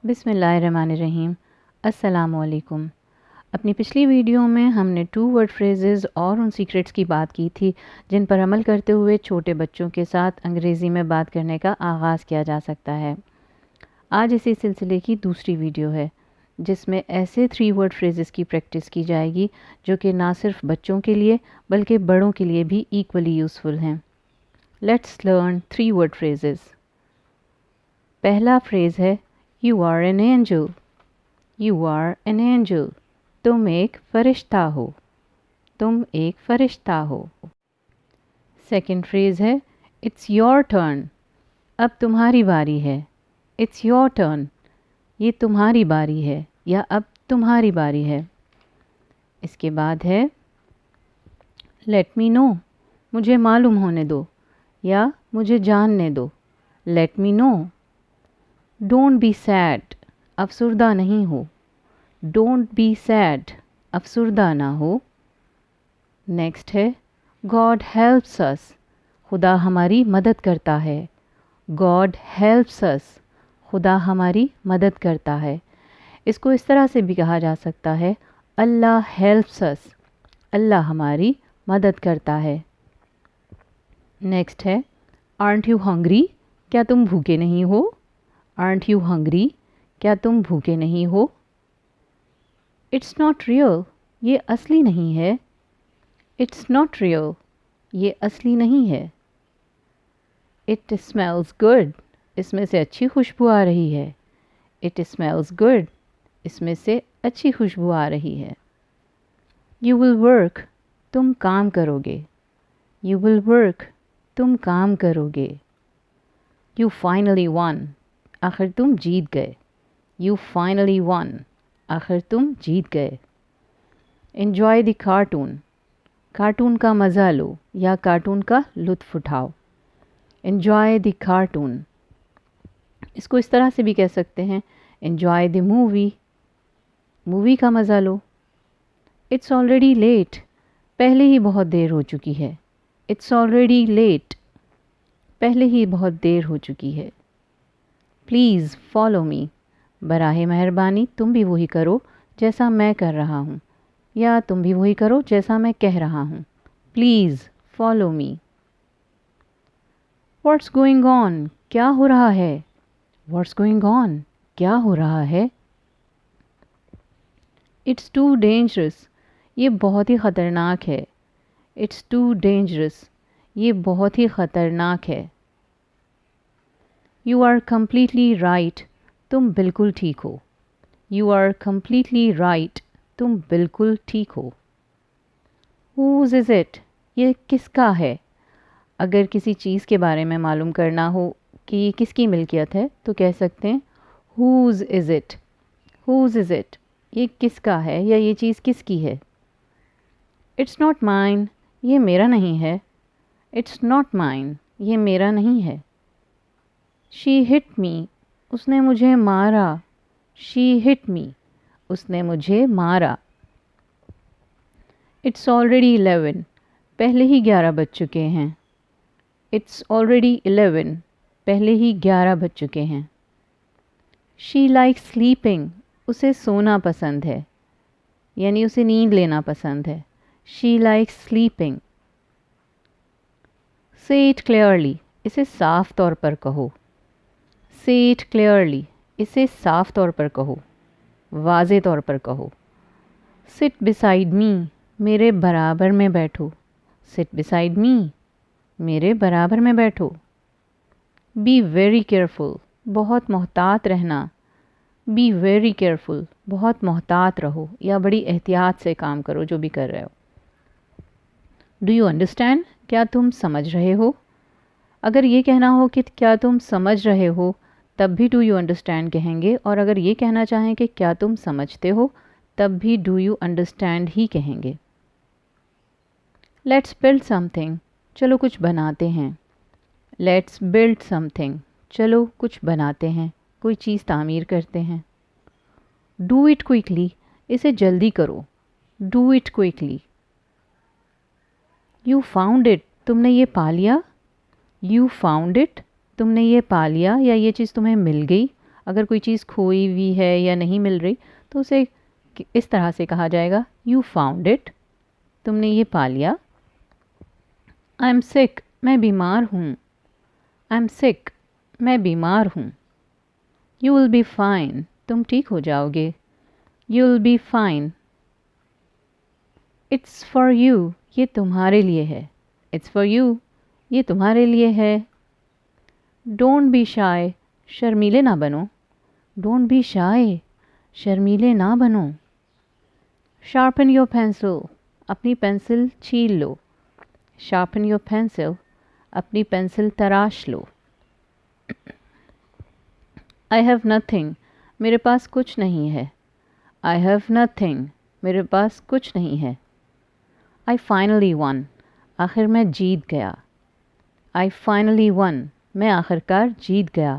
بسم اللہ الرحمن الرحیم۔ السلام علیکم۔ اپنی پچھلی ویڈیو میں ہم نے 2 ورڈ فریزز اور ان سیکرٹس کی بات کی تھی جن پر عمل کرتے ہوئے چھوٹے بچوں کے ساتھ انگریزی میں بات کرنے کا آغاز کیا جا سکتا ہے۔ آج اسی سلسلے کی دوسری ویڈیو ہے جس میں ایسے 3 ورڈ فریزز کی پریکٹس کی جائے گی جو کہ نہ صرف بچوں کے لیے بلکہ بڑوں کے لیے بھی ایکولی یوزفل ہیں۔ Let's learn 3 word phrases. پہلا فریز ہے You are an angel. You are an angel. تم ایک فرشتہ ہو. تم ایک فرشتہ ہو. سیکنڈ فریز ہے It's your turn. اب تمہاری باری ہے. It's your turn. یہ تمہاری باری ہے یا اب تمہاری باری ہے. اس کے بعد ہے Let me know. مجھے معلوم ہونے دو یا مجھے جاننے دو. Let me know. Don't be sad. افسردہ نہیں ہو. Don't be sad. افسردہ نہ ہو. نیکسٹ ہے God helps us. خدا ہماری مدد کرتا ہے. God helps us. خدا ہماری مدد کرتا ہے. اس کو اس طرح سے بھی کہا جا سکتا ہے اللہ helps us. اللہ ہماری مدد کرتا ہے. نیکسٹ ہے Aren't you hungry? کیا تم بھوکے نہیں ہو؟ Aren't you hungry? کیا تم بھوکے نہیں ہو؟ It's not real. یہ اصلی نہیں ہے. It's not real. یہ اصلی نہیں ہے. It smells good. اس میں سے اچھی خوشبو آ رہی ہے. It smells good. اس میں سے اچھی خوشبو آ رہی ہے. You will work. تم کام کرو گے. You will work. تم کام کرو گے. You finally won. آخر تم جیت گئے. You finally won. آخر تم جیت گئے. Enjoy the cartoon. کارٹون کا مزہ لو یا کارٹون کا لطف اٹھاؤ. Enjoy the cartoon. اس کو اس طرح سے بھی کہہ سکتے ہیں Enjoy the movie. مووی کا مزہ لو. It's already late. پہلے ہی بہت دیر ہو چکی ہے. It's already late. پہلے ہی بہت دیر ہو چکی ہے. پلیز فالو می. براہ مہربانی تم بھی وہی کرو جیسا میں کر رہا ہوں یا تم بھی وہی کرو جیسا میں کہہ رہا ہوں. Please follow me. What's going on. کیا ہو رہا ہے؟ What's going on. کیا ہو رہا ہے؟ It's too dangerous. یہ بہت ہی خطرناک ہے. It's too dangerous. یہ بہت ہی خطرناک ہے. You are completely right. تم بالکل ٹھیک ہو. You are completely right. تم بالکل ٹھیک ہو. Whose is it. یہ کس کا ہے؟ اگر کسی چیز کے بارے میں معلوم کرنا ہو کہ یہ کس کی ملکیت ہے تو کہہ سکتے ہیں whose is it. Whose is it. یہ کس کا ہے یا یہ چیز کس کی ہے. It's not mine. یہ میرا نہیں ہے. It's not mine. یہ میرا نہیں ہے. شی ہٹ می. اس نے مجھے مارا. شی ہٹ می. اس نے مجھے مارا. It's already 11. پہلے ہی 11 بج چکے ہیں. It's already 11. پہلے ہی 11 بج چکے ہیں. She like sleeping. اسے سونا پسند ہے یعنی اسے نیند لینا پسند ہے. شی like sleeping. say it clearly. اسے صاف طور پر کہو. say it clearly. اسے صاف طور پر کہو. واضح طور پر کہو. sit beside me. میرے برابر میں بیٹھو. sit beside me. میرے برابر میں بیٹھو. be very careful. بہت محتاط رہنا. be very careful. بہت محتاط رہو یا بڑی احتیاط سے کام کرو جو بھی کر رہے ہو. do you understand? کیا تم سمجھ رہے ہو؟ اگر یہ کہنا ہو کہ کیا تم سمجھ رہے ہو تب بھی do you understand کہیں گے اور اگر یہ کہنا چاہیں کہ کیا تم سمجھتے ہو تب بھی do you understand ہی کہیں گے. let's build something. چلو کچھ بناتے ہیں. let's build something. چلو کچھ بناتے ہیں. کوئی چیز تعمیر کرتے ہیں. do it quickly. اسے جلدی کرو. do it quickly. you found it. تم نے یہ پا لیا. you found it. تم نے یہ پا لیا یا یہ چیز تمہیں مل گئی. اگر کوئی چیز کھوئی ہوئی ہے یا نہیں مل رہی تو اسے اس طرح سے کہا جائے گا یو فاؤنڈ اٹ، تم نے یہ پا لیا۔ آئی ایم سک، میں بیمار ہوں، آئی ایم سک، میں بیمار ہوں۔ یو ول بی فائن، تم ٹھیک ہو جاؤ گے، you will be fine. It's for you, یہ تمہارے لیے ہے، اٹس فار یو، یہ تمہارے لیے ہے۔ ڈونٹ بی شائے، شرمیلے نہ بنو، ڈونٹ بی شائے، شرمیلے نہ بنو۔ شارپن یور پینسل، اپنی پینسل چھیل لو، شارپن یور پینسل، اپنی پینسل تراش لو۔ آئی ہیو نتھنگ، میرے پاس کچھ نہیں ہے، آئی ہیو نتھنگ، میرے پاس کچھ نہیں ہے۔ آئی فائنلی ون، آخر میں جیت گیا، آئی فائنلی ون، میں آخر کار جیت گیا۔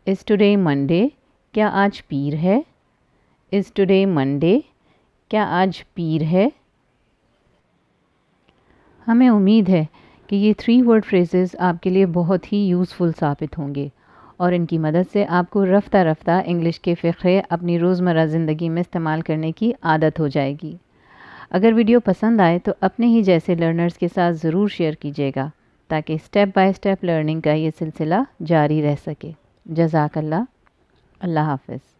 از ٹوڈے منڈے، کیا آج پیر ہے، از ٹوڈے منڈے، کیا آج پیر ہے۔ ہمیں امید ہے کہ یہ 3 ورڈ فریزز آپ کے لیے بہت ہی یوزفل ثابت ہوں گے اور ان کی مدد سے آپ کو رفتہ رفتہ انگلش کے فقرے اپنی روزمرہ زندگی میں استعمال کرنے کی عادت ہو جائے گی۔ اگر ویڈیو پسند آئے تو اپنے ہی جیسے لرنرز کے ساتھ ضرور شیئر کیجیے گا تاکہ اسٹیپ بائی اسٹیپ لرننگ کا یہ سلسلہ جاری رہ سکے۔ جزاک اللہ، اللہ حافظ۔